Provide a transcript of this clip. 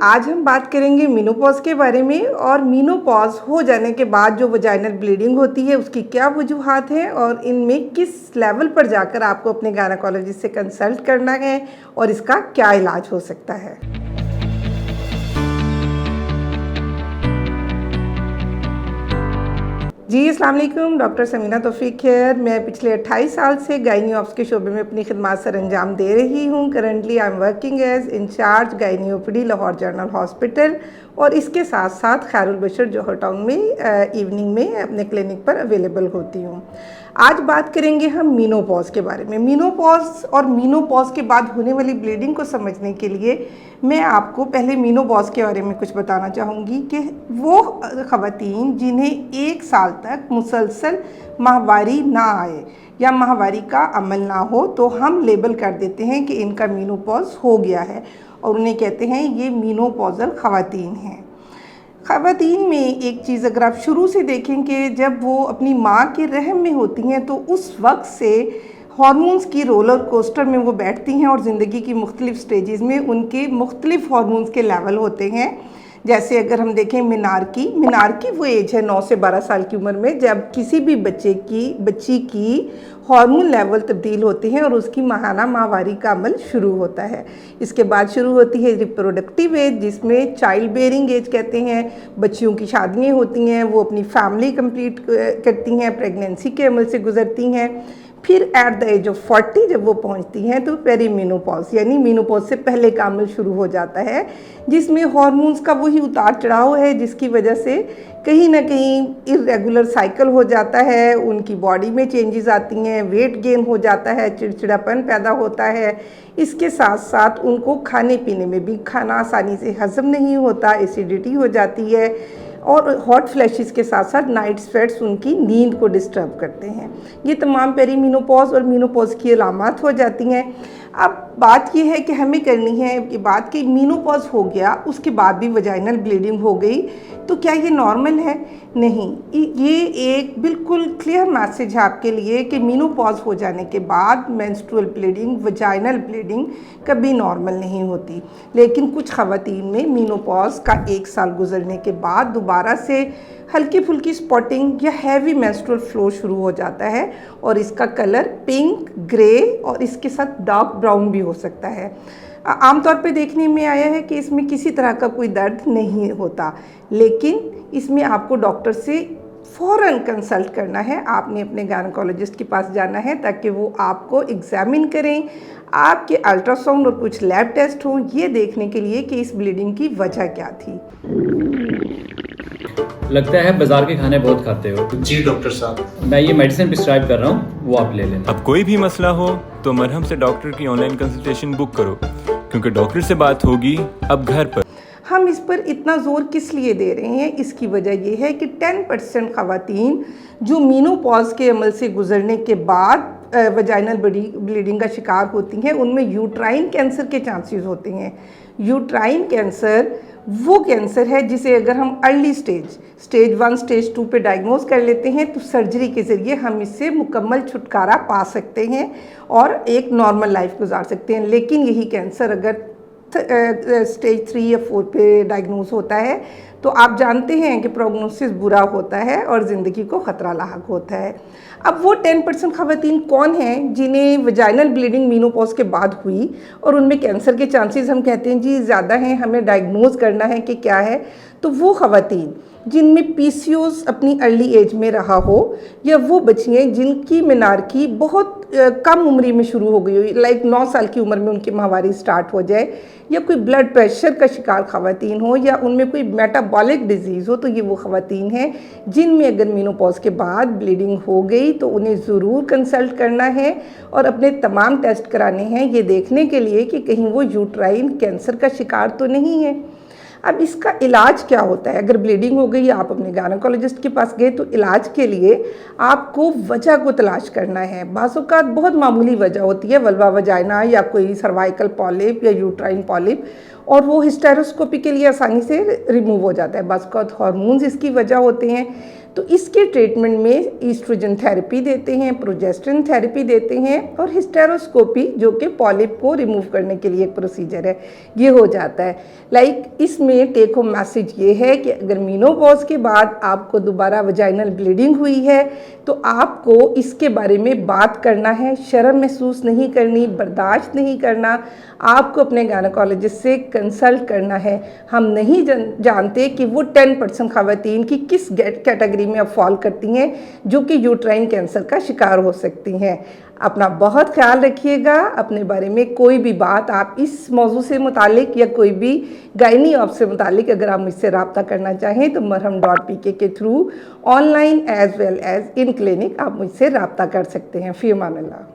आज हम बात करेंगे मेनोपॉज के बारे में और मेनोपॉज हो जाने के बाद जो वजाइनल ब्लीडिंग होती है उसकी क्या वजूहात हैं और इनमें किस लेवल पर जाकर आपको अपने गायनेकोलॉजिस्ट से कंसल्ट करना है और इसका क्या इलाज हो सकता है। जी अस्सलाम वालेकुम, डॉक्टर समीना तौफीक है। मैं पिछले 28 साल से गायनी ऑप्स के शोबे में अपनी खिदमत सर अंजाम दे रही हूँ। Currently I am working as incharge gynae OPD Lahore general hospital और इसके साथ साथ खैरुल बशर जौहर टाउन में इवनिंग में अपने क्लिनिक पर अवेलेबल होती हूँ। आज बात करेंगे हम मेनोपॉज के बारे में। मेनोपॉज और मेनोपॉज के बाद होने वाली ब्लीडिंग को समझने के लिए मैं आपको पहले मेनोपॉज के बारे में कुछ बताना चाहूँगी कि वो ख़वातीन जिन्हें 1 साल तक मुसलसल माहवारी ना आए या माहवारी का अमल ना हो तो हम लेबल कर देते हैं कि इनका मेनोपॉज हो गया है और उन्हें कहते हैं ये मेनोपॉजल ख़वातीन हैं। ख़वातीन में एक चीज़ अगर आप शुरू से देखें कि जब वो अपनी माँ के रहम में होती हैं तो उस वक्त से हार्मोन्स की रोलर कोस्टर में वो बैठती हैं और ज़िंदगी की मुख्तलिफ़ स्टेजेस में उनके मुख्तलिफ़ हार्मोन्स के लेवल होते हैं। जैसे अगर हम देखें मिनारकी वो एज है 9 से 12 साल की उम्र में जब किसी भी बच्ची की हार्मोन लेवल तब्दील होते हैं और उसकी माहाना माहवारी का अमल शुरू होता है। इसके बाद शुरू होती है रिप्रोडक्टिव एज जिसमें चाइल्ड बेयरिंग एज कहते हैं। बच्चियों की शादियाँ होती हैं, वो अपनी फैमिली कंप्लीट करती हैं, प्रेगनेंसी के अमल से गुजरती हैं। फिर एट द एज ऑफ 40 जब वो पहुंचती हैं तो पेरीमेनोपॉज यानी मेनोपॉज से पहले का अमल शुरू हो जाता है जिसमें हार्मोन्स का वही उतार चढ़ाव है जिसकी वजह से कहीं ना कहीं इरेगुलर साइकिल हो जाता है, उनकी बॉडी में चेंजेस आती हैं, वेट गेन हो जाता है, चिड़चिड़ापन पैदा होता है। इसके साथ साथ उनको खाने पीने में भी खाना आसानी से हजम नहीं होता, एसिडिटी हो जाती है और हॉट फ्लैशेस के साथ साथ नाइट स्वेट्स उनकी नींद को डिस्टर्ब करते हैं। ये तमाम पेरीमेनोपॉज और मेनोपॉज की अलामत हो जाती हैं। अब बात ये है कि हमें करनी है कि बात कि मेनोपॉज हो गया उसके बाद भी वजाइनल ब्लीडिंग हो गई तो क्या ये नॉर्मल है? नहीं, ये एक बिल्कुल क्लियर मैसेज है आपके लिए कि मेनोपॉज हो जाने के बाद मेंस्ट्रुअल ब्लीडिंग, वजाइनल ब्लीडिंग कभी नॉर्मल नहीं होती। लेकिन कुछ ख़वातीन में मेनोपॉज का 1 साल गुजरने के बाद दोबारा से हल्की फुल्की स्पॉटिंग या हैवी मेंस्ट्रुअल फ्लो शुरू हो जाता है और इसका कलर पिंक, ग्रे और इसके साथ डार्क ब्राउन भी हो सकता है। आमतौर पे देखने में आया है कि इसमें किसी तरह का कोई दर्द नहीं होता, लेकिन इसमें आपको डॉक्टर से फ़ौरन कंसल्ट करना है। आपने अपने गायनेकोलॉजिस्ट के पास जाना है ताकि वो आपको एग्ज़ामिन करें, आपके अल्ट्रासाउंड और कुछ लैब टेस्ट हों ये देखने के लिए कि इस ब्लीडिंग की वजह क्या थी। लगता है बाजार के खाने बहुत खाते हो। जी डॉक्टर साहब, मैं ये मेडिसिन प्रिस्क्राइब कर रहा हूँ, वो आप ले लेना। अब कोई भी मसला हो तो मरहम से डॉक्टर की ऑनलाइन कंसल्टेशन बुक करो क्योंकि डॉक्टर से बात होगी अब घर पर। हम इस पर इतना ज़ोर किस लिए दे रहे हैं? इसकी वजह यह है कि 10% ख़वातीन जो मेनोपॉज के अमल से गुजरने के बाद वजाइनल ब्लीडिंग का शिकार होती हैं उनमें यूट्राइन कैंसर के चांसेस होते हैं। यूट्राइन कैंसर वो कैंसर है जिसे अगर हम अर्ली स्टेज 1, स्टेज 2 पे डायग्नोज कर लेते हैं तो सर्जरी के ज़रिए हम इससे मुकम्मल छुटकारा पा सकते हैं और एक नॉर्मल लाइफ गुजार सकते हैं। लेकिन यही कैंसर अगर स्टेज 3 या 4 पे डायग्नोज होता है तो आप जानते हैं कि प्रोग्नोसिस बुरा होता है और ज़िंदगी को ख़तरा लाहक होता है। अब वो 10% ख़वातीन कौन हैं जिन्हें वजाइनल ब्लीडिंग मेनोपॉज के बाद हुई और उनमें कैंसर के चांसेस हम कहते हैं जी ज़्यादा हैं, हमें डायग्नोज करना है कि क्या है। तो वो ख़वातीन जिनमें पीसीओएस अपनी अर्ली एज में रहा हो या वो बच्चियाँ जिनकी मेनार्की बहुत कम उम्री में शुरू हो गई हो, लाइक 9 साल की उम्र में उनकी माहवारी स्टार्ट हो जाए, या कोई ब्लड प्रेशर का शिकार ख़वातीन हो या उनमें कोई मेटाबॉलिक डिजीज़ हो, तो ये वो ख़वातीन हैं जिनमें अगर मेनोपॉज के बाद ब्लीडिंग हो गई तो उन्हें ज़रूर कंसल्ट करना है और अपने तमाम टेस्ट कराने हैं ये देखने के लिए कि कहीं वो यूट्राइन कैंसर का शिकार तो नहीं है। अब इसका इलाज क्या होता है? अगर ब्लीडिंग हो गई, आप अपने गायनेकोलॉजिस्ट के पास गए तो इलाज के लिए आपको वजह को तलाश करना है। बाज़ औक़ात बहुत मामूली वजह होती है, वल्वा वजाइना या कोई सर्वाइकल पॉलिप या यूट्राइन पॉलिप, और वो हिस्टेरोस्कोपी के लिए आसानी से रिमूव हो जाता है। बस का हार्मोन्स इसकी वजह होते हैं। तो इसके ट्रीटमेंट में ईस्ट्रोजन थेरेपी देते हैं, प्रोजेस्टेरोन थेरेपी देते हैं और हिस्टेरोस्कोपी जो कि पॉलिप को रिमूव करने के लिए एक प्रोसीजर है, ये हो जाता है। इसमें टेक होम मैसेज ये है कि अगर मेनोपॉज के बाद आपको दोबारा वजाइनल ब्लीडिंग हुई है तो आपको इसके बारे में बात करना है, शर्म महसूस नहीं करनी, बर्दाश्त नहीं करना, आपको अपने गायनेकोलॉजिस्ट से कंसल्ट करना है। हम नहीं जानते कि वो 10% ख़वातीन की किस कैटेगरी में अब फॉल करती हैं जो कि यूट्राइन कैंसर का शिकार हो सकती हैं। अपना बहुत ख्याल रखिएगा। अपने बारे में कोई भी बात आप इस मौजू से मुतालिक या कोई भी गायनी ऑफ से मुतालिक अगर आप मुझसे रब्ता करना चाहें तो marham.pk के through online as well as in clinic आप मुझसे रब्ता कर सकते हैं। फ़ी अमान अल्लाह।